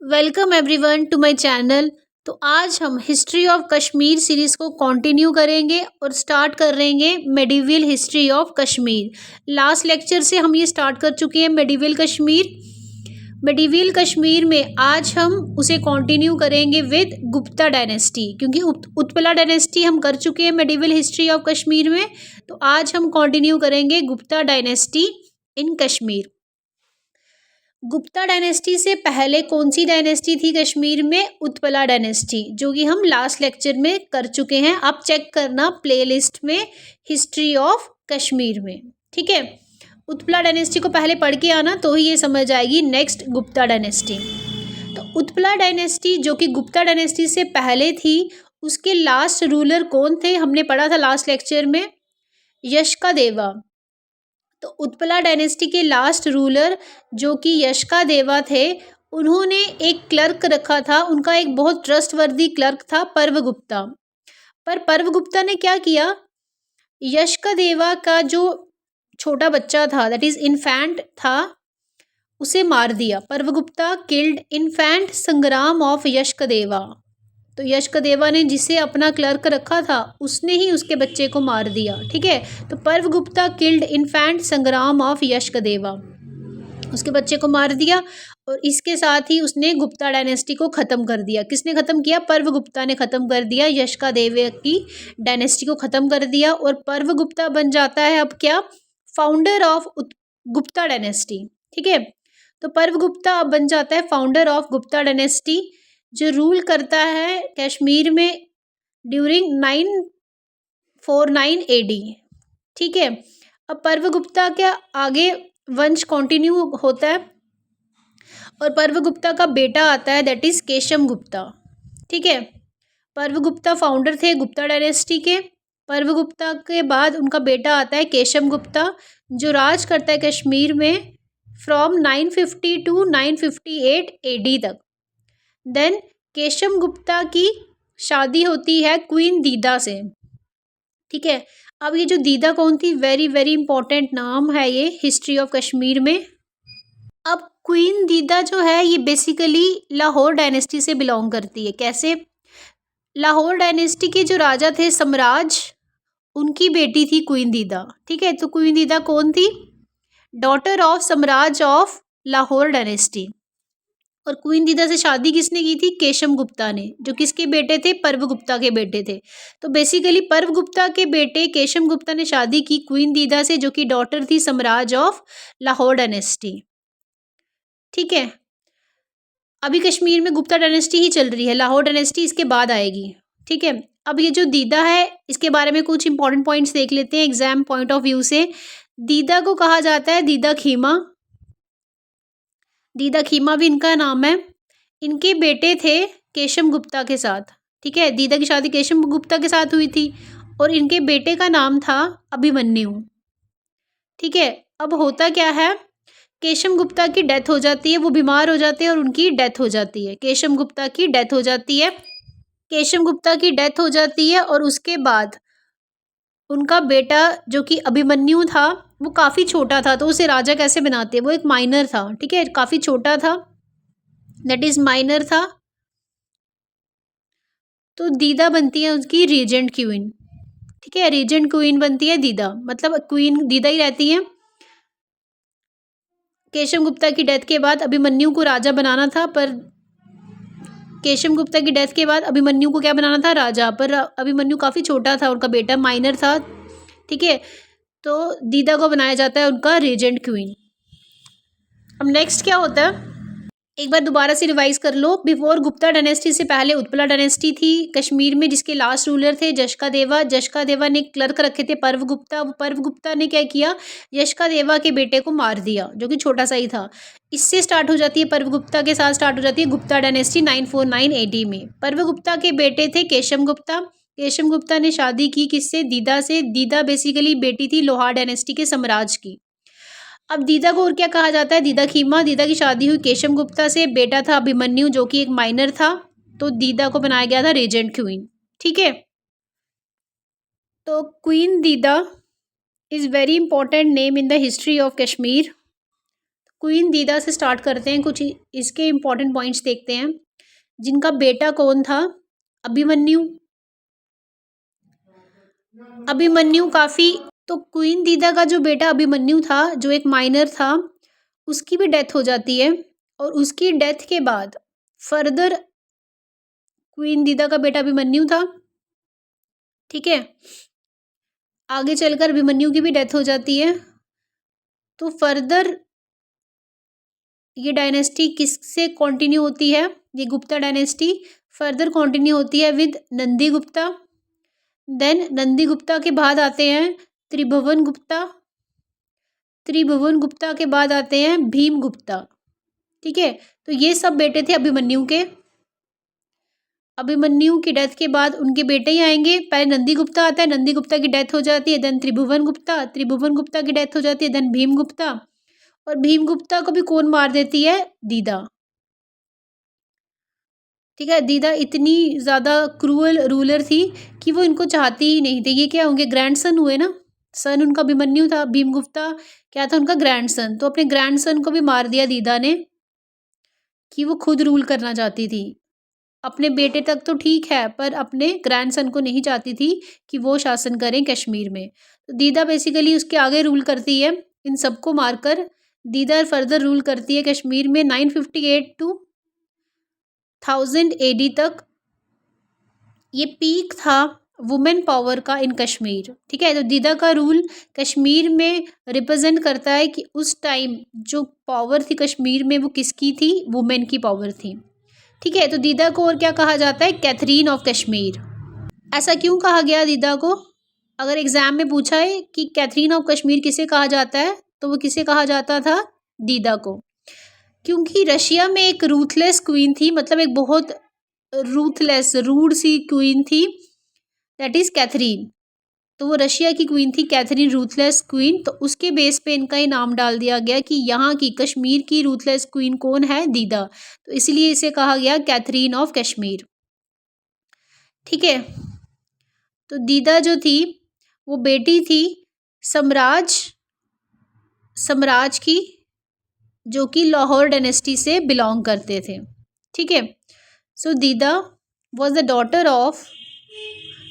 Welcome everyone to my channel. तो आज हम हिस्ट्री ऑफ कश्मीर सीरीज़ को कंटिन्यू करेंगे और स्टार्ट करेंगे medieval history of Kashmir. Last lecture से हम ये स्टार्ट कर चुके हैं मेडिवल कश्मीर। मेडिवल कश्मीर में आज हम उसे कंटिन्यू करेंगे विद गुप्ता डायनेस्टी, क्योंकि उत्पला डायनेस्टी हम कर चुके हैं मेडिवल हिस्ट्री ऑफ कश्मीर में। तो आज हम कंटिन्यू करेंगे Gupta dynasty in Kashmir. Gupta dynasty से पहले कौन सी डायनेस्टी थी कश्मीर में? उत्पला डायनेस्टी, जो कि हम लास्ट लेक्चर में कर चुके हैं। आप चेक करना प्लेलिस्ट में हिस्ट्री ऑफ कश्मीर में, ठीक है। उत्पला डायनेस्टी को पहले पढ़ के आना तो ही ये समझ आएगी नेक्स्ट गुप्ता डायनेस्टी। तो उत्पला डायनेस्टी जो कि गुप्ता डायनेस्टी से पहले थी, उसके लास्ट रूलर कौन थे? हमने पढ़ा था लास्ट लेक्चर में, यशका देवा। तो उत्पला डायनेस्टी के लास्ट रूलर जो कि यशका देवा थे, उन्होंने एक क्लर्क रखा था। उनका एक बहुत ट्रस्टवर्दी क्लर्क था पर्वगुप्ता। पर पर्वगुप्ता ने क्या किया, यशका देवा का जो छोटा बच्चा था, दैट इज इन्फेंट था, उसे मार दिया। पर्वगुप्ता किल्ड इन्फेंट संग्राम ऑफ यशका देवा। तो यशका देवा ने जिसे अपना क्लर्क रखा था, उसने ही उसके बच्चे को मार दिया, ठीक है। तो पर्वगुप्ता किल्ड इन्फेंट संग्राम ऑफ यशका देवा, उसके बच्चे को मार दिया। और इसके साथ ही उसने गुप्ता डायनेस्टी को ख़त्म कर दिया। किसने ख़त्म किया? पर्वगुप्ता ने ख़त्म कर दिया। यशका देवा की डायनेस्टी को ख़त्म कर दिया और पर्वगुप्ता बन जाता है अब क्या? फाउंडर ऑफ गुप्ता डायनेस्टी, ठीक है। तो पर्वगुप्ता अब बन जाता है फाउंडर ऑफ गुप्ता डायनेस्टी, जो रूल करता है कश्मीर में ड्यूरिंग 949 AD, ठीक है। अब पर्वगुप्ता के आगे वंश कंटिन्यू होता है और पर्वगुप्ता का बेटा आता है, दैट इज केशम गुप्ता, ठीक है। पर्वगुप्ता फाउंडर थे गुप्ता डायनेस्टी के। पर्वगुप्ता के बाद उनका बेटा आता है केशम गुप्ता, जो राज करता है कश्मीर में फ्रॉम 950 टू 958 AD तक। देन केशम गुप्ता की शादी होती है क्वीन दीदा से, ठीक है। अब ये जो दीदा कौन थी? वेरी वेरी इंपॉर्टेंट नाम है ये हिस्ट्री ऑफ कश्मीर में। अब क्वीन दीदा जो है ये बेसिकली लाहौर डायनेस्टी से बिलोंग करती है। कैसे? लाहौर डायनेस्टी के जो राजा थे सम्राज, उनकी बेटी थी क्वीन दीदा, ठीक है। तो क्वीन दीदा कौन थी? डॉटर ऑफ सम्राज ऑफ लाहौर डायनेस्टी। और क्वीन दीदा से शादी किसने की थी? केशम गुप्ता ने, जो किसके बेटे थे? पर्वगुप्ता के बेटे थे। तो बेसिकली पर्वगुप्ता के बेटे केशम गुप्ता ने शादी की क्वीन दीदा से, जो कि डॉटर थी सम्राज ऑफ लाहौर डायनेस्टी, ठीक है। अभी कश्मीर में गुप्ता डायनेस्टी ही चल रही है, लाहौर डायनेस्टी इसके बाद आएगी, ठीक है। अब ये जो दीदा है, इसके बारे में कुछ इंपॉर्टेंट पॉइंट्स देख लेते हैं एग्जाम पॉइंट ऑफ व्यू से। दीदा को कहा जाता है दीदा खीमा। दीदा खीमा भी इनका नाम है। इनके बेटे थे केशम गुप्ता के साथ, ठीक है। दीदा की शादी केशम गुप्ता के साथ हुई थी और इनके बेटे का नाम था अभिमन्यु, ठीक है। अब होता क्या है, केशम गुप्ता की डेथ हो जाती है, वो बीमार हो जाते हैं और उनकी डेथ हो जाती है। केशम गुप्ता की डेथ हो जाती है। केशम गुप्ता की डेथ हो जाती है और उसके बाद उनका बेटा जो कि अभिमन्यु था, वो काफ़ी छोटा था, तो उसे राजा कैसे बनाते हैं? वो एक माइनर था, ठीक है, काफ़ी छोटा था, दैट इज माइनर था। तो दीदा बनती है उसकी रीजेंट क्वीन, ठीक है। रीजेंट क्वीन बनती है दीदा, मतलब क्वीन दीदा ही रहती है। केशम गुप्ता की डेथ के बाद अभिमन्यु को राजा बनाना था, पर केशम गुप्ता की डेथ के बाद अभिमन्यु को क्या बनाना था? राजा। पर अभिमन्यु काफ़ी छोटा था, उनका बेटा माइनर था, ठीक है। तो दीदा को बनाया जाता है उनका रीजेंट क्वीन। अब नेक्स्ट क्या होता है, एक बार दोबारा से रिवाइज कर लो। बिफोर गुप्ता डायनेस्टी से पहले उत्पला डायनेस्टी थी कश्मीर में, जिसके लास्ट रूलर थे यशका देवा। यशका देवा ने क्लर्क रखे थे पर्वगुप्ता। वो पर्वगुप्ता ने क्या किया? यशका देवा के बेटे को मार दिया, जो कि छोटा सा ही था। इससे स्टार्ट हो जाती है, पर्वगुप्ता के साथ स्टार्ट हो जाती है गुप्ता डायनेस्टी 949 AD में। पर्वगुप्ता के बेटे थे केशम गुप्ता। केशम गुप्ता ने शादी की किससे? दीदा से। दीदा बेसिकली बेटी थी लोहार डायनेस्टी के सम्राज की। अब दीदा को और क्या कहा जाता है? दीदा खीमा। दीदा की शादी हुई केशम गुप्ता से, बेटा था अभिमन्यु जो कि एक माइनर था। तो दीदा को बनाया गया था रीजेंट क्वीन, ठीक है। तो क्वीन दीदा is very important name in the history of Kashmir. Queen Didda से स्टार्ट करते हैं, कुछ इसके इम्पोर्टेंट पॉइंट्स देखते हैं। जिनका बेटा कौन था? अभिमन्यु। अभिमन्यु काफ़ी, तो क्वीन दीदा का जो बेटा अभिमन्यु था, जो एक माइनर था, उसकी भी डेथ हो जाती है। और उसकी डेथ के बाद फर्दर क्वीन दीदा का बेटा अभिमन्यु था, ठीक है, आगे चलकर अभिमन्यु की भी डेथ हो जाती है। तो फर्दर ये डायनेस्टी किससे कंटिन्यू होती है? ये गुप्ता डायनेस्टी फर्दर कंटिन्यू होती है विद नंदी गुप्ता। देन नंदी गुप्ता के बाद आते हैं त्रिभुवन गुप्ता। त्रिभुवन गुप्ता के बाद आते हैं भीम गुप्ता, ठीक है। तो ये सब बेटे थे अभिमन्यु के। अभिमन्यु की डेथ के बाद उनके बेटे ही आएंगे। पहले नंदी गुप्ता आता है, नंदी गुप्ता की डेथ हो जाती है, देन त्रिभुवन गुप्ता, त्रिभुवन गुप्ता की डेथ हो जाती है, देन भीम गुप्ता। और भीम गुप्ता को भी कौन मार देती है? दीदा, ठीक है। दीदा इतनी ज़्यादा क्रूअल रूलर थी कि वो इनको चाहती ही नहीं थी। ये क्या होंगे? ग्रैंडसन हुए ना, सन उनका अभिमन्यु था, भीम गुप्ता क्या था? उनका ग्रैंडसन। तो अपने ग्रैंडसन को भी मार दिया दीदा ने कि वो खुद रूल करना चाहती थी। अपने बेटे तक तो ठीक है, पर अपने ग्रैंडसन को नहीं चाहती थी कि वो शासन करें कश्मीर में। तो दीदा बेसिकली उसके आगे रूल करती है, इन सबको मारकर दीदा फर्दर रूल करती है कश्मीर में 958 टू 1000 AD तक। ये पीक था वुमेन पावर का इन कश्मीर, ठीक है। तो दीदा का रूल कश्मीर में रिप्रेजेंट करता है कि उस टाइम जो पावर थी कश्मीर में वो किसकी थी? वुमेन की पावर थी, ठीक है। तो दीदा को और क्या कहा जाता है? Catherine of Kashmir. ऐसा क्यों कहा गया दीदा को? अगर एग्जाम में पूछा है कि कैथरीन ऑफ कश्मीर किसे कहा जाता है, तो वो किसे कहा जाता था? दीदा को। क्योंकि रशिया में एक रूथलेस क्वीन थी, मतलब एक बहुत रूथलेस रूड सी क्वीन थी, दैट इज कैथरीन। तो वो रशिया की क्वीन थी कैथरीन, रूथलेस क्वीन। तो उसके बेस पे इनका ही नाम डाल दिया गया कि यहाँ की कश्मीर की रूथलेस क्वीन कौन है? दीदा। तो इसलिए इसे कहा गया कैथरीन ऑफ कश्मीर, ठीक है। तो दीदा जो थी वो बेटी थी सम्राज की, जो कि लाहौर डायनेस्टी से बिलोंग करते थे, ठीक है। सो दीदा वॉज द डॉटर ऑफ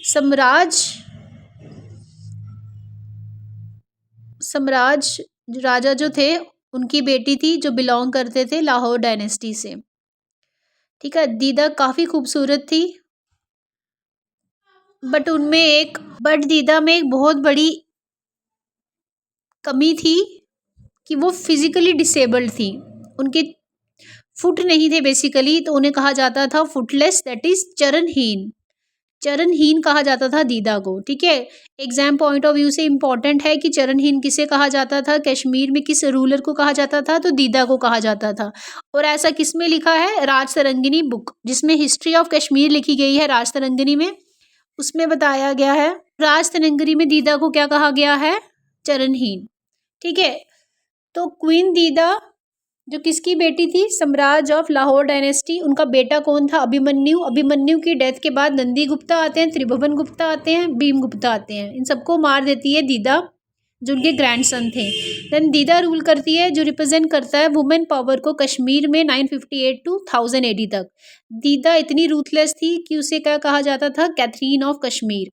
सम्राज राजा जो थे, उनकी बेटी थी, जो बिलोंग करते थे लाहौर डायनेस्टी से, ठीक है। दीदा काफ़ी खूबसूरत थी, बट दीदा में एक बहुत बड़ी कमी थी कि वो फिजिकली डिसेबल्ड थी। उनके फुट नहीं थे बेसिकली, तो उन्हें कहा जाता था फुटलेस, दैट इज चरणहीन। चरणहीन कहा जाता था दीदा को, ठीक है। एग्जाम पॉइंट ऑफ व्यू से इंपॉर्टेंट है कि चरणहीन किसे कहा जाता था? कश्मीर में किस रूलर को कहा जाता था? तो दीदा को कहा जाता था। और ऐसा किस में लिखा है? राज तरंगिनी बुक, जिसमें हिस्ट्री ऑफ कश्मीर लिखी गई है राज तरंगिनी में, उसमें बताया गया है राज तरंगिनी में दीदा को क्या कहा गया है? चरणहीन, ठीक है। तो क्वीन दीदा जो किसकी बेटी थी? सम्राज ऑफ लाहौर डायनेस्टी। उनका बेटा कौन था? अभिमन्यु। अभिमन्यु की डेथ के बाद नंदी गुप्ता आते हैं, त्रिभुवन गुप्ता आते हैं, भीम गुप्ता आते हैं। इन सबको मार देती है दीदा, जो उनके ग्रैंडसन थे। देन दीदा रूल करती है, जो रिप्रेजेंट करता है वुमेन पावर को कश्मीर में 958 टू 1000 AD तक। दीदा इतनी रूथलेस थी कि उसे क्या कहा जाता था? कैथरीन ऑफ कश्मीर,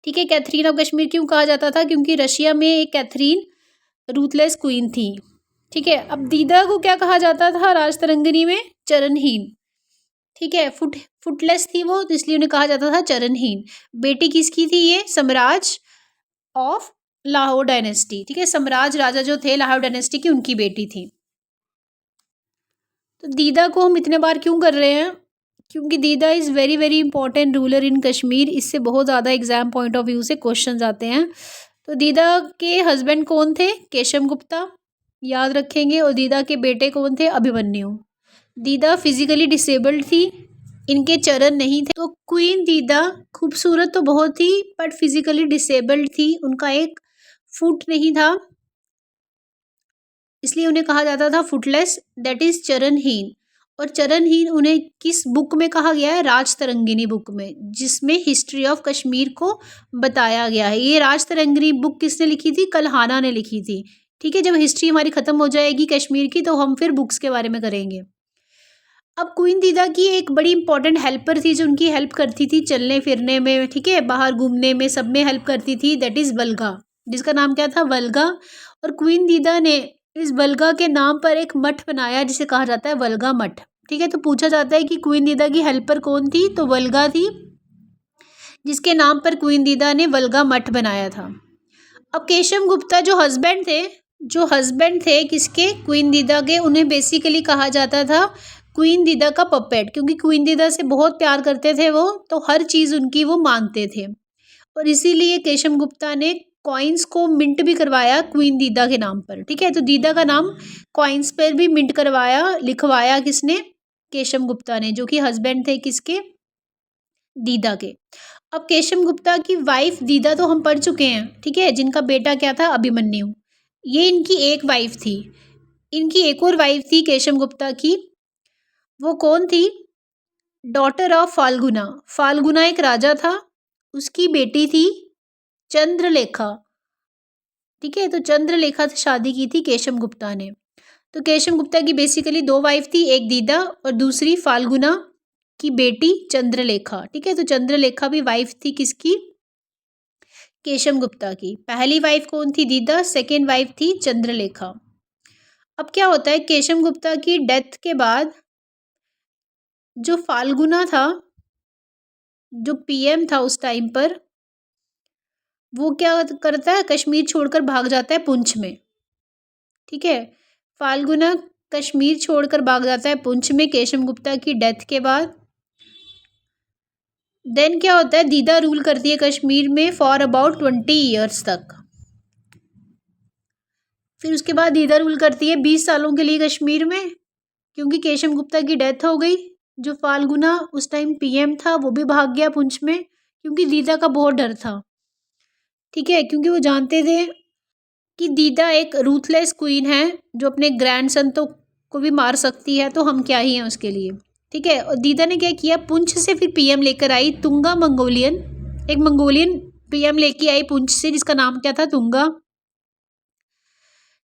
ठीक है। कैथरीन ऑफ कश्मीर क्यों कहा जाता था? क्योंकि रशिया में एक कैथरीन रूथलेस क्वीन थी, ठीक है। अब दीदा को क्या कहा जाता था राज तरंगिनी में? चरणहीन, ठीक है। फुटलेस थी वो, तो इसलिए उन्हें कहा जाता था चरणहीन। बेटी किसकी थी ये? सम्राज ऑफ लाहौर डायनेस्टी, ठीक है। सम्राज राजा जो थे लाहौर डायनेस्टी की, उनकी बेटी थी। तो दीदा को हम इतने बार क्यों कर रहे हैं? क्योंकि दीदा is very very important ruler in Kashmir. इससे बहुत ज़्यादा एग्जाम पॉइंट ऑफ व्यू से क्वेश्चन आते हैं। तो दीदा के हस्बैंड कौन थे? केशव गुप्ता, याद रखेंगे। और दीदा के बेटे कौन थे? अभिमन्यु। दीदा फिजिकली डिसेबल्ड थी, इनके चरण नहीं थे। तो क्वीन दीदा खूबसूरत तो बहुत थी, बट फिजिकली डिसेबल्ड थी, उनका एक फुट नहीं था, इसलिए उन्हें कहा जाता था फुटलेस, दैट इज चरणहीन। और चरणहीन उन्हें किस बुक में कहा गया है? राज तरंगिनी बुक में, जिसमें हिस्ट्री ऑफ कश्मीर को बताया गया है। ये राज तरंगिनी बुक किसने लिखी थी? कल्हाना ने लिखी थी, ठीक है, जब हिस्ट्री हमारी ख़त्म हो जाएगी कश्मीर की तो हम फिर बुक्स के बारे में करेंगे। अब क्वीन दीदा की एक बड़ी इंपॉर्टेंट हेल्पर थी जो उनकी हेल्प करती थी चलने फिरने में, ठीक है, बाहर घूमने में, सब में हेल्प करती थी, दैट इज़ वल्गा, जिसका नाम क्या था, वल्गा। और क्वीन दीदा ने इस वल्गा के नाम पर एक मठ बनाया जिसे कहा जाता है वल्गा मठ। ठीक है, तो पूछा जाता है कि क्वीन दीदा की हेल्पर कौन थी, तो वल्गा थी, जिसके नाम पर क्वीन दीदा ने वल्गा मठ बनाया था। अब केशव गुप्ता जो हस्बैंड थे किसके, क्वीन दीदा के, उन्हें बेसिकली कहा जाता था क्वीन दीदा का पपेट, क्योंकि क्वीन दीदा से बहुत प्यार करते थे वो, तो हर चीज़ उनकी वो मानते थे। और इसीलिए केशव गुप्ता ने कॉइन्स को मिंट भी करवाया क्वीन दीदा के नाम पर। ठीक है, तो दीदा का नाम कॉइन्स पर भी मिंट करवाया, लिखवाया किसने, केशव गुप्ता ने, जो कि हस्बैंड थे किसके, दीदा के। अब केशव गुप्ता की वाइफ दीदा तो हम पढ़ चुके हैं, ठीक है, जिनका बेटा क्या था, अभिमन्यु। ये इनकी एक वाइफ थी। इनकी एक और वाइफ थी केशव गुप्ता की, वो कौन थी, डॉटर ऑफ फाल्गुना। फाल्गुना एक राजा था, उसकी बेटी थी चंद्रलेखा। ठीक है, तो चंद्रलेखा से शादी की थी केशव गुप्ता ने। तो केशव गुप्ता की बेसिकली दो वाइफ थी, एक दीदा और दूसरी फाल्गुना की बेटी चंद्रलेखा। ठीक है, तो चंद्रलेखा भी वाइफ थी किसकी, केशव गुप्ता की। पहली वाइफ कौन थी, दीदा, सेकेंड वाइफ थी चंद्रलेखा। अब क्या होता है, केशव गुप्ता की डेथ के बाद जो फाल्गुना था, जो पीएम था उस टाइम पर, वो क्या करता है, कश्मीर छोड़कर भाग जाता है पुंछ में। ठीक है, फाल्गुना कश्मीर छोड़कर भाग जाता है पुंछ में केशव गुप्ता की डेथ के बाद। देन क्या होता है, दीदा रूल करती है कश्मीर में फॉर अबाउट 20 ईयर्स तक। फिर उसके बाद दीदा रूल करती है 20 सालों के लिए कश्मीर में, क्योंकि केशव गुप्ता की डेथ हो गई। जो फाल्गुना उस टाइम पीएम था वो भी भाग गया पुंछ में, क्योंकि दीदा का बहुत डर था। ठीक है, क्योंकि वो जानते थे कि दीदा एक रूथलेस क्वीन है जो अपने ग्रैंडसन तो को भी मार सकती है, तो हम क्या ही हैं उसके लिए। ठीक है, और दीदा ने क्या किया, पुंछ से फिर पीएम लेकर आई तुंगा मंगोलियन, एक मंगोलियन पीएम लेके आई पुंछ से, जिसका नाम क्या था, तुंगा।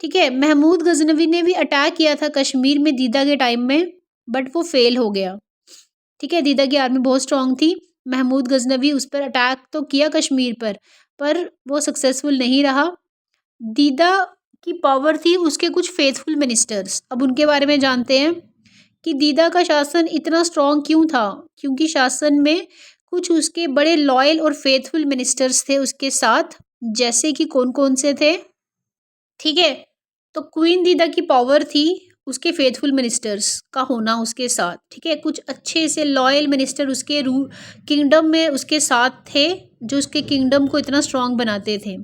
ठीक है, महमूद गजनवी ने भी अटैक किया था कश्मीर में दीदा के टाइम में, बट वो फेल हो गया। ठीक है, दीदा की आर्मी बहुत स्ट्रांग थी, महमूद गजनवी उस पर अटैक तो किया कश्मीर पर वो सक्सेसफुल नहीं रहा। दीदा की पावर थी उसके कुछ फेथफुल मिनिस्टर्स। अब उनके बारे में जानते हैं कि दीदा का शासन इतना स्ट्रांग क्यों था, क्योंकि शासन में कुछ उसके बड़े लॉयल और फेथफुल मिनिस्टर्स थे उसके साथ, जैसे कि कौन कौन से थे। ठीक है, तो क्वीन दीदा की पावर थी उसके फेथफुल मिनिस्टर्स का होना उसके साथ। ठीक है, कुछ अच्छे से लॉयल मिनिस्टर उसके किंगडम में उसके साथ थे, जो उसके किंगडम को इतना स्ट्रांग बनाते थे।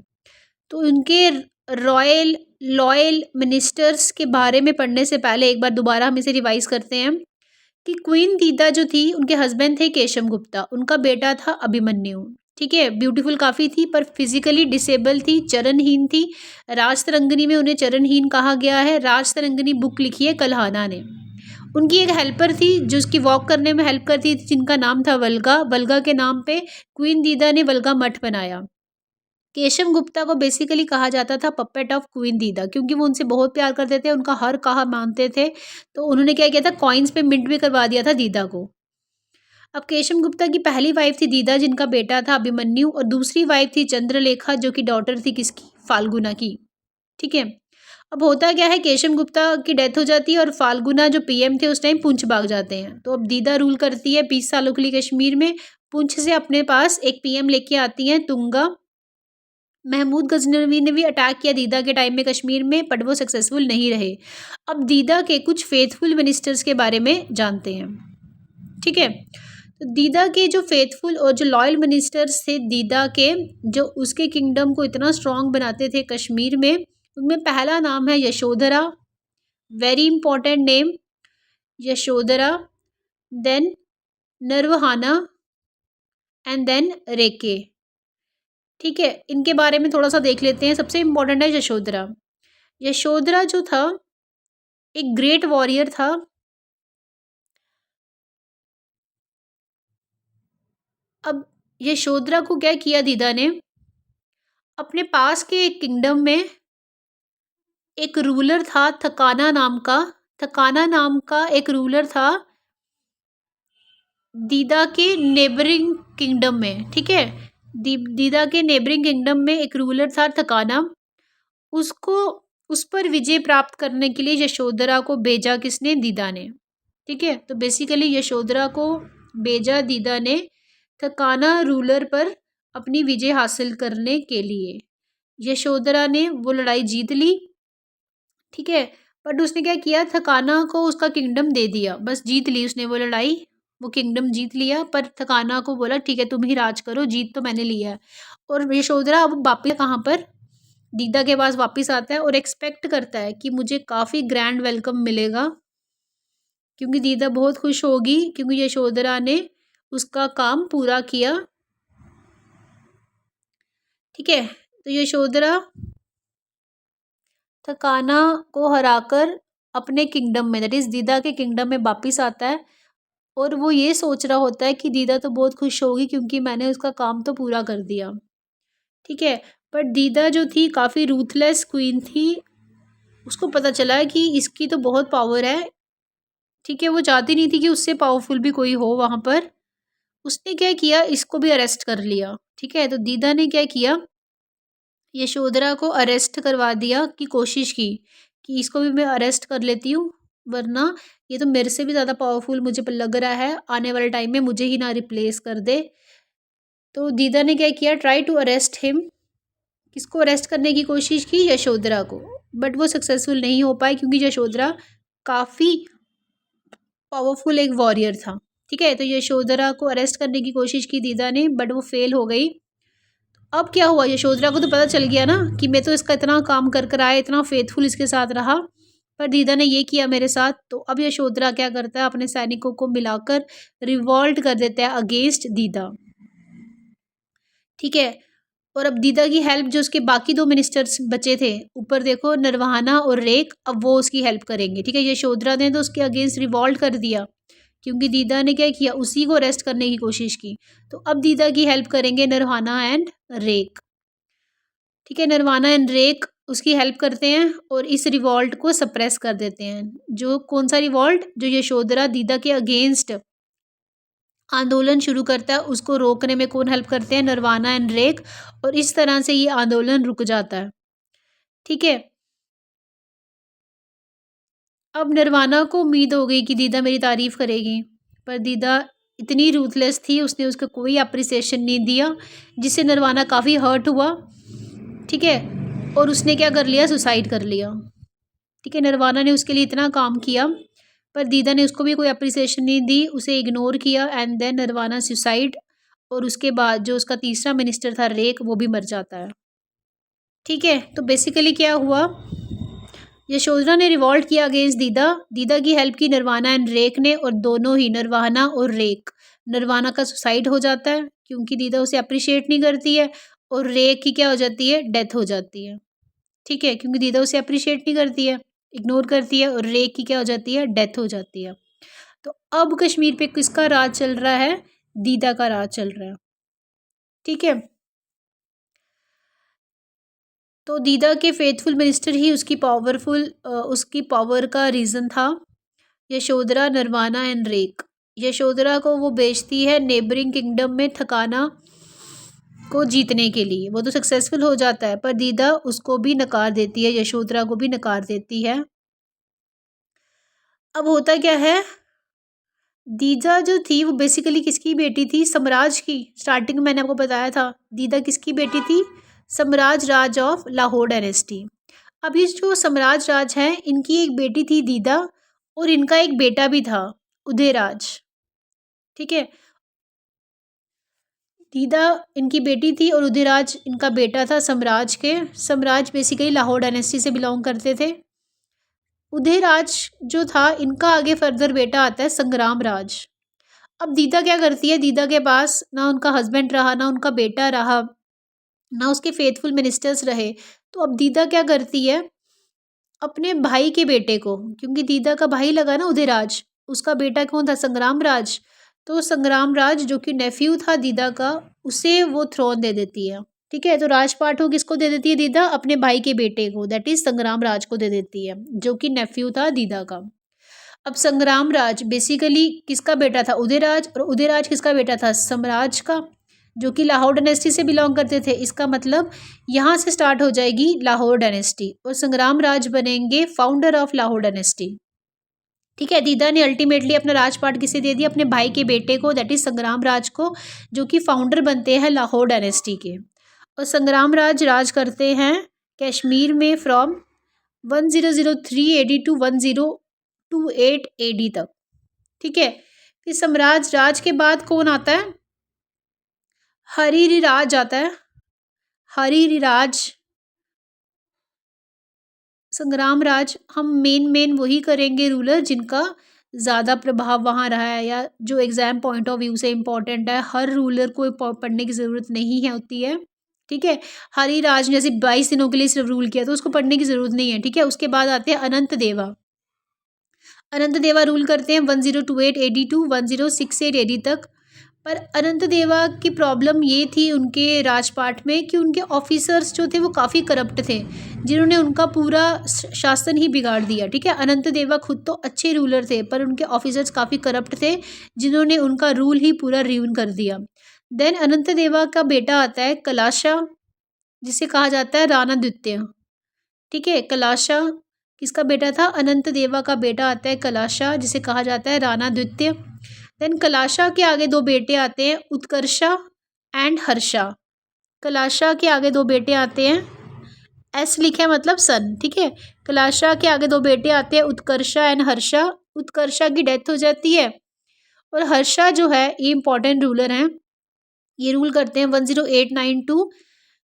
तो उनके रॉयल लॉयल मिनिस्टर्स के बारे में पढ़ने से पहले एक बार दोबारा हम इसे रिवाइज करते हैं कि क्वीन दीदा जो थी, उनके हस्बैंड थे केशव गुप्ता, उनका बेटा था अभिमन्यु। ठीक है, ब्यूटीफुल काफ़ी थी पर फिजिकली डिसेबल थी, चरणहीन थी। राज तरंगिणी में उन्हें चरणहीन कहा गया है। राज तरंगिणी बुक लिखी है कल्हाना ने। उनकी एक हेल्पर थी जो उसकी वॉक करने में हेल्प करती थी, जिनका नाम था वल्गा। वल्गा के नाम पे क्वीन दीदा ने वल्गा मठ बनाया। केशव गुप्ता को बेसिकली कहा जाता था पपेट ऑफ क्वीन दीदा, क्योंकि वो उनसे बहुत प्यार करते थे, उनका हर कहा मानते थे। तो उन्होंने क्या किया था, कॉइन्स पे मिंट भी करवा दिया था दीदा को। अब केशव गुप्ता की पहली वाइफ थी दीदा, जिनका बेटा था अभिमन्यु, और दूसरी वाइफ थी चंद्रलेखा, जो कि डॉटर थी किसकी, फाल्गुना की। ठीक है, अब होता क्या है, केशव गुप्ता की डेथ हो जाती है और फाल्गुना जो पीएम थे उस टाइम पुंछ भाग जाते हैं। तो अब दीदा रूल करती है 20 सालों के लिए कश्मीर में। पुंछ से अपने पास एक पीएम लेके आती हैं तुंगा। महमूद गजनवी ने भी अटैक किया दीदा के टाइम में कश्मीर में, बट वो सक्सेसफुल नहीं रहे। अब दीदा के कुछ फेथफुल मिनिस्टर्स के बारे में जानते हैं। ठीक है, तो दीदा के जो फेथफुल और जो लॉयल मिनिस्टर्स थे दीदा के, जो उसके किंगडम को इतना स्ट्रांग बनाते थे कश्मीर में, उनमें पहला नाम है Yashodhara, very important name, Yashodhara, then Narvahana and then रेके। ठीक है, इनके बारे में थोड़ा सा देख लेते हैं। सबसे इम्पोर्टेंट है यशोधरा। यशोधरा जो था एक ग्रेट वॉरियर था। अब यशोधरा को क्या किया दीदा ने, अपने पास के एक किंगडम में एक रूलर था थकाना नाम का एक रूलर था दीदा के नेबरिंग किंगडम में। ठीक है, दीदा के नेबरिंग किंगडम में एक रूलर था थकाना। उसको उस पर विजय प्राप्त करने के लिए यशोधरा को भेजा किसने? दीदा ने। ठीक है, तो बेसिकली यशोधरा को भेजा दीदा ने थकाना रूलर पर अपनी विजय हासिल करने के लिए। यशोधरा ने वो लड़ाई जीत ली। ठीक है, बट उसने क्या किया? थकाना को उसका किंगडम दे दिया। बस जीत ली उसने वो लड़ाई, वो किंगडम जीत लिया, पर थकाना को बोला ठीक है तुम ही राज करो, जीत तो मैंने लिया है। और यशोधरा अब वापिस कहाँ पर? दीदा के पास वापस आता है और एक्सपेक्ट करता है कि मुझे काफ़ी ग्रैंड वेलकम मिलेगा, क्योंकि दीदा बहुत खुश होगी क्योंकि यशोधरा ने उसका काम पूरा किया। ठीक है, तो यशोधरा थकाना को हराकर अपने किंगडम में, दैट इज़ दीदा के किंगडम में वापिस आता है। और वो ये सोच रहा होता है कि दीदा तो बहुत खुश होगी क्योंकि मैंने उसका काम तो पूरा कर दिया। ठीक है, पर दीदा जो थी काफ़ी रूथलेस क्वीन थी। उसको पता चला कि इसकी तो बहुत पावर है। ठीक है, वो चाहती नहीं थी कि उससे पावरफुल भी कोई हो वहाँ पर। उसने क्या किया? इसको भी अरेस्ट कर लिया। ठीक है, तो दीदा ने क्या किया? यशोधरा को अरेस्ट करवा दिया की कोशिश की कि इसको भी मैं अरेस्ट कर लेती हूँ, वरना ये तो मेरे से भी ज़्यादा पावरफुल मुझे लग रहा है, आने वाले टाइम में मुझे ही ना रिप्लेस कर दे। तो दीदा ने क्या किया? Try to arrest him. किसको अरेस्ट करने की कोशिश की? यशोधरा को। बट वो सक्सेसफुल नहीं हो पाए क्योंकि यशोधरा काफ़ी पावरफुल एक वॉरियर था। ठीक है, तो यशोधरा को अरेस्ट करने की कोशिश की दीदा ने, बट वो फेल हो गई। अब क्या हुआ? यशोधरा को तो पता चल गया ना कि मैं तो इसका इतना काम कर कर आया, इतना फेथफुल इसके साथ रहा, पर दीदा ने ये किया मेरे साथ। तो अब यशोधरा क्या करता है? अपने सैनिकों को मिलाकर रिवॉल्ट कर देता है अगेंस्ट दीदा। ठीक है, और अब दीदा की हेल्प जो उसके बाकी 2 मिनिस्टर्स बचे थे, ऊपर देखो नरवाना और रेक, अब वो उसकी हेल्प करेंगे। ठीक है, यशोधरा ने तो उसके अगेंस्ट रिवॉल्ट कर दिया क्योंकि दीदा ने क्या किया? उसी को अरेस्ट करने की कोशिश की। तो अब दीदा की हेल्प करेंगे नरवाना एंड रेक। ठीक है, नरवाना एंड रेक उसकी हेल्प करते हैं और इस रिवॉल्ट को सप्रेस कर देते हैं। जो कौन सा रिवॉल्ट? जो यशोधरा दीदा के अगेंस्ट आंदोलन शुरू करता है, उसको रोकने में कौन हेल्प करते हैं? नरवाना एंड रेक। और इस तरह से ये आंदोलन रुक जाता है। ठीक है, अब नरवाना को उम्मीद हो गई कि दीदा मेरी तारीफ करेगी, पर दीदा इतनी रूथलेस थी, उसने उसको कोई अप्रिसिएशन नहीं दिया, जिससे नरवाना काफ़ी हर्ट हुआ। ठीक है, और उसने क्या कर लिया? सुसाइड कर लिया। ठीक है, नरवाना ने उसके लिए इतना काम किया, पर दीदा ने उसको भी कोई अप्रिसिएशन नहीं दी, उसे इग्नोर किया एंड देन नरवाना सुसाइड। और उसके बाद जो उसका तीसरा मिनिस्टर था रेक, वो भी मर जाता है। ठीक है, तो बेसिकली क्या हुआ? यशोधरा ने रिवॉल्ट किया अगेंस्ट दीदा, दीदा की हेल्प की नरवाना एंड रेक ने, और दोनों ही नरवाना और रेक, नरवाना का सुसाइड हो जाता है क्योंकि दीदा उसे अप्रिशिएट नहीं करती है, और रेक की क्या हो जाती है? डेथ हो जाती है। ठीक है, क्योंकि दीदा उसे अप्रिशिएट नहीं करती है, इग्नोर करती है, और रेक की क्या हो जाती है? डेथ हो जाती है। तो अब कश्मीर पे किसका राज चल रहा है? दीदा का राज चल रहा है। ठीक है, तो दीदा के फेथफुल मिनिस्टर ही उसकी पावर का रीज़न था। यशोधरा, नरवाना एंड रेक। यशोधरा को वो बेचती है नेबरिंग किंगडम में थकाना को जीतने के लिए। वो तो सक्सेसफुल हो जाता है, पर दीदा उसको भी नकार देती है, यशोधरा को भी नकार देती है। अब होता क्या है? दीदा जो थी वो बेसिकली किसकी बेटी थी? सम्राज की। स्टार्टिंग में मैंने आपको बताया था दीदा किसकी बेटी थी? सम्राज राज ऑफ लाहौर डायनेस्टी। अब ये जो सम्राज राज हैं, इनकी एक बेटी थी दीदा, और इनका एक बेटा भी था, उदयराज। ठीक है, दीदा इनकी बेटी थी और उदयराज इनका बेटा था सम्राज के। सम्राज बेसिकली लाहौर डायनेस्टी से बिलोंग करते थे। उदयराज जो था, इनका आगे फर्दर बेटा आता है संग्राम राज। अब दीदा क्या करती है? दीदा के पास ना उनका हस्बैंड रहा, ना उनका बेटा रहा, ना उसके फेथफुल मिनिस्टर्स रहे। तो अब दीदा क्या करती है? अपने भाई के बेटे को, क्योंकि दीदा का भाई लगा ना उदयराज, उसका बेटा कौन था? संग्राम राज। तो संग्राम राज जो कि नेफ्यू था दीदा का, उसे वो थ्रोन दे देती है। ठीक है, तो राजपाट वो किसको दे देती है दीदा? अपने भाई के बेटे को, दैट इज संग्राम राज को दे देती है, जो कि नेफ्यू था दीदा का। अब संग्राम राज बेसिकली किसका बेटा था? उदयराज, और उदयराज किसका बेटा था? सम्राज का, जो कि लाहौर डायनेस्टी से बिलोंग करते थे। इसका मतलब यहाँ से स्टार्ट हो जाएगी लाहौर डायनेस्टी, और संग्राम राज बनेंगे फाउंडर ऑफ लाहौर डायनेस्टी। ठीक है, दीदा ने अल्टीमेटली अपना राजपाट किसे दे दिया? अपने भाई के बेटे को, दैट इज संग्राम राज को, जो कि फाउंडर बनते हैं लाहौर डायनेस्टी के। और संग्राम राज राज करते हैं कश्मीर में फ्रॉम 1003 AD टू 1028 AD तक। ठीक है, फिर सम्राज राज के बाद कौन आता है? हरिराज आता है। हरिराज, संग्राम राज, हम मेन वही करेंगे रूलर जिनका ज़्यादा प्रभाव वहाँ रहा है, या जो एग्ज़ाम पॉइंट ऑफ व्यू से इम्पोर्टेंट है। हर रूलर को पढ़ने की ज़रूरत नहीं है होती है। ठीक है, हरिराज ने जैसे 22 दिनों के लिए सिर्फ रूल किया, तो उसको पढ़ने की ज़रूरत नहीं है। ठीक है, उसके बाद आते हैं अनंत देवा। अनंत देवा रूल करते हैं 1028 AD टू 1068 AD तक। पर अनंत देवा की प्रॉब्लम ये थी उनके राजपाट में कि उनके ऑफिसर्स जो थे वो काफ़ी करप्ट थे, जिन्होंने उनका पूरा शासन ही बिगाड़ दिया। ठीक है, अनंत देवा खुद तो अच्छे रूलर थे, पर उनके ऑफिसर्स काफ़ी करप्ट थे, जिन्होंने उनका रूल ही पूरा रियून कर दिया। देन अनंत देवा का बेटा आता है कलाशा, जिसे कहा जाता है राणा द्वितीय। ठीक है, कलाशा किसका बेटा था? अनंत देवा का बेटा आता है कलाशा, जिसे कहा जाता है राणा द्वितीय। देन कलाशा के आगे दो बेटे आते हैं, उत्कर्षा एंड हर्षा। कलाशा के आगे दो बेटे आते हैं, एस लिखे है मतलब सन। ठीक है, कलाशा के आगे दो बेटे आते हैं, उत्कर्षा एंड हर्षा। उत्कर्षा की डेथ हो जाती है, और हर्षा जो है ये इंपॉर्टेंट रूलर हैं। ये रूल करते हैं 1089 टू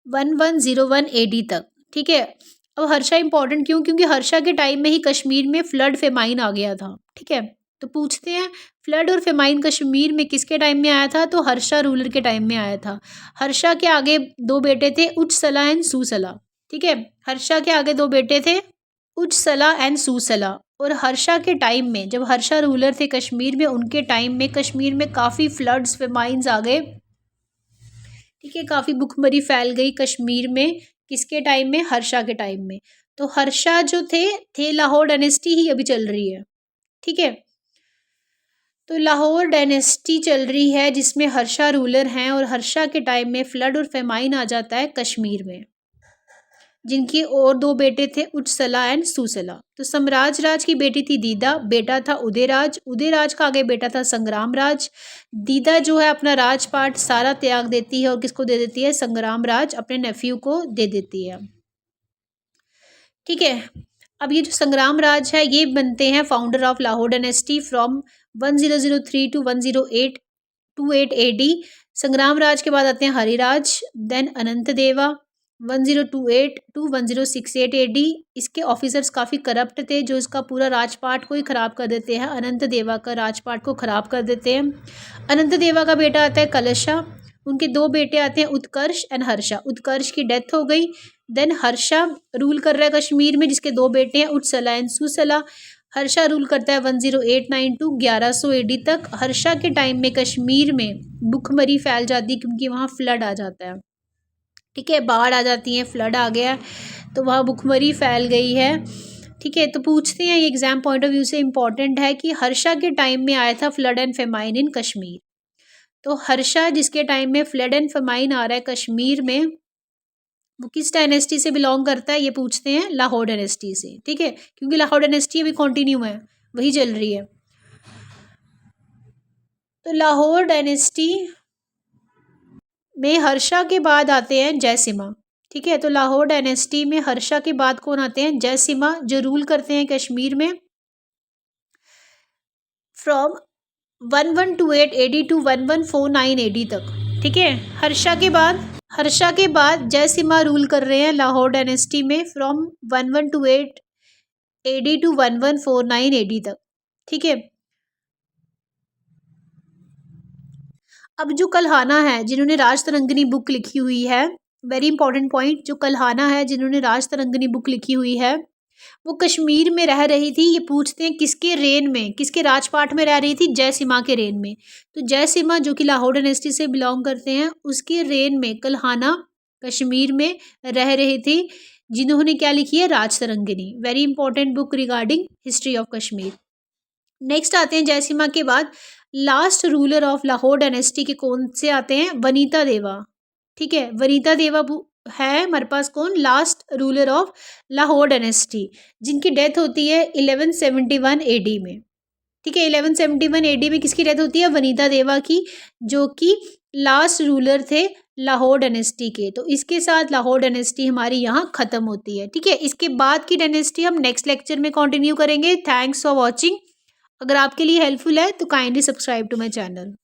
1101 AD तक। ठीक है, अब हर्षा इंपॉर्टेंट क्यों? क्योंकि हर्षा के टाइम में ही कश्मीर में फ्लड फेमाइन आ गया था। ठीक है, तो पूछते हैं फ्लड और फेमाइन कश्मीर में किसके टाइम में आया था? तो हर्षा रूलर के टाइम में आया था। हर्षा के आगे दो बेटे थे, उच्चसला एंड सुसला। ठीक है, हर्षा के आगे दो बेटे थे, उच्चसला एंड सुसला। और हर्षा के टाइम में, जब हर्षा रूलर थे कश्मीर में, उनके टाइम में कश्मीर में काफ़ी फ्लड्स फेमाइंस आ गए। ठीक है, काफ़ी भुखमरी फैल गई कश्मीर में, किसके टाइम में? हर्षा के टाइम में। तो हर्षा जो थे लाहौर डायनेस्टी ही अभी चल रही है। ठीक है, तो लाहौर डायनेस्टी चल रही है जिसमें हर्षा रूलर हैं, और हर्षा के टाइम में फ्लड और फेमाइन आ जाता है कश्मीर में, जिनकी और दो बेटे थे, उच्चसला एंड सुसला। तो सम्राज राज की बेटी थी दीदा, बेटा था उदयराज। उदयराज का आगे बेटा था संग्राम राज। दीदा जो है अपना राजपाट सारा त्याग देती है, और किसको दे देती है? संग्राम राज अपने नेफ्यू को दे देती है। ठीक है, अब ये जो संग्राम राज है ये बनते हैं founder of Lahore dynasty from 1003 to 1028 AD। संग्राम राज के बाद आते हैं हरिराज, देन अनंत देवा 1028 टू 1068 AD। इसके ऑफिसर्स काफ़ी करप्ट थे, जो इसका पूरा राजपाट को ही ख़राब कर देते हैं, अनंत देवा का राजपाट को ख़राब कर देते हैं। अनंत देवा का बेटा आता है कलशा, उनके दो बेटे आते हैं उत्कर्ष एंड हर्षा। उत्कर्ष की डेथ हो गई। देन हर्षा रूल कर रहा है कश्मीर में, जिसके दो बेटे हैं, उच्चसला एंड सुसला। हर्षा रूल करता है 1089 टू 1100 AD तक। हर्षा के टाइम में कश्मीर में भुखमरी फैल जाती है, क्योंकि वहाँ फ्लड आ जाता है। ठीक है, बाढ़ आ जाती है, फ्लड आ गया, तो वहाँ भुखमरी फैल गई है। ठीक है, तो पूछते हैं, ये एग्जाम पॉइंट ऑफ व्यू से इंपॉर्टेंट है कि हर्षा के टाइम में आया था फ्लड एंड फेमाइन इन कश्मीर। तो हर्षा जिसके टाइम में फ्लड एंड फेमाइन आ रहा है कश्मीर में, वो किस डायनेस्टी से बिलोंग करता है? ये पूछते हैं लाहौर डायनेस्टी से। ठीक है, क्योंकि लाहौर डायनेस्टी अभी कंटिन्यू है, वही चल रही है। तो लाहौर डायनेस्टी में हर्षा के बाद आते हैं जयसिम्हा। ठीक है, तो लाहौर डायनेस्टी में हर्षा के बाद कौन आते हैं? जयसिम्हा, जो रूल करते हैं कश्मीर में फ्रॉम 1128 AD टू 1149 AD तक। ठीक है, हर्षा के बाद जयसिम्हा रूल कर रहे हैं लाहौर डायनेस्टी में फ्रॉम 1128 AD टू 1149 AD तक। ठीक है, अब जो कल्हाना है जिन्होंने राज तरंगिणी बुक लिखी हुई है, वेरी इंपॉर्टेंट पॉइंट, जो कल्हाना है जिन्होंने राज तरंगिणी बुक लिखी हुई है, वो कश्मीर में रह रही थी। ये पूछते हैं किसके रेन में, किसके राजपाट में रह रही थी? जयसिम्हा के रेन में। तो जयसिम्हा जो कि लाहौर डायनेस्टी से बिलोंग करते हैं, उसके रेन में कल्हाना कश्मीर में रह रही थी, जिन्होंने क्या लिखी है, Rajatarangini. Very important book regarding history of Kashmir. Next आते हैं जयसीमा के बाद last ruler of Lahore dynasty के कौन से आते हैं, वनीता देवा। ठीक है, वनीता देवा है हमारे पास कौन, last ruler of Lahore dynasty, जिनकी डेथ होती है 1171 एडी में। ठीक है, 1171 एडी में किसकी डेथ होती है, वनीता देवा की, जो कि लास्ट रूलर थे लाहौर डायनेस्टी के। तो इसके साथ लाहौर डायनेस्टी हमारी यहाँ खत्म होती है। ठीक है, इसके बाद की डायनेस्टी हम नेक्स्ट लेक्चर में कंटिन्यू करेंगे। Thanks for watching. अगर आपके लिए हेल्पफुल है तो kindly subscribe to my channel.